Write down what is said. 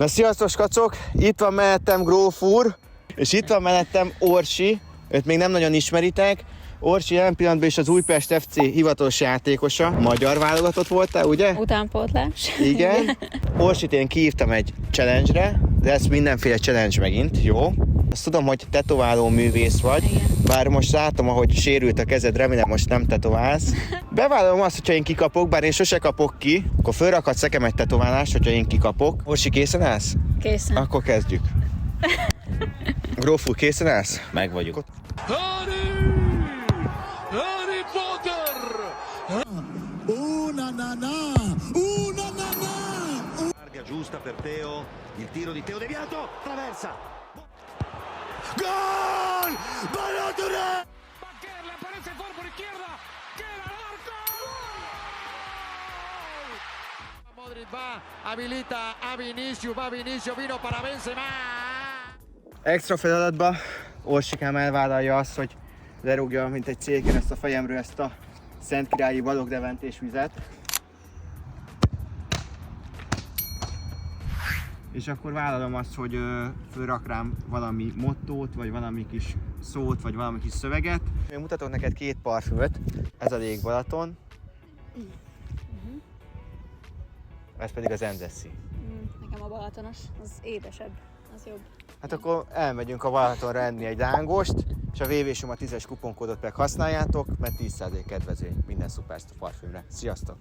Na sziasztok kacok, itt van mellettem Gróf úr, és itt van mellettem Orsi, őt még nem nagyon ismeritek. Orsi jelen pillanatban is az Újpest FC hivatalos játékosa, magyar válogatott voltál, ugye? Utánpótlás. Igen. Orsit én kihívtam egy challenge-re, de ez mindenféle challenge megint, jó? Azt tudom, hogy tetováló művész vagy, igen. Bár most látom, ahogy sérült a kezed, remélem most nem tetoválsz. Bevállalom azt, hogyha én kikapok, bár én sose kapok ki, akkor fölrakhatsz nekem egy tetoválást, hogyha én kikapok. Orsi, készen állsz? Készen. Akkor kezdjük. Gróf úr, készen állsz? Meg vagyok. Harry Potter! Larga giusta per Teo, il tiro di Teo deviato, traversa. ¡Gol! ¡Balotelli! Le aparece por izquierda. ¡Queda el arco! Modric va, habilita a Vinicius, vino para Benzema. Extra feladatba Orsikám elvállalja azt, hogy lerúgja, mint egy célken ezt a fejemről ezt a Szentkirályi Balogh-Deventés vizet. És akkor vállalom azt, hogy fölrak rám valami mottót, vagy valami kis szót, vagy valami kis szöveget. Én mutatok neked két parfümöt, ez a Lég Balaton, ez pedig az Endeszi. Nekem a Balatonos, az édesebb, az jobb. Hát akkor elmegyünk a Balatonra enni egy lángost, és a VV Soma 10-es kuponkódot meg használjátok, mert 10% kedvezmény minden Superstar parfümre. Sziasztok!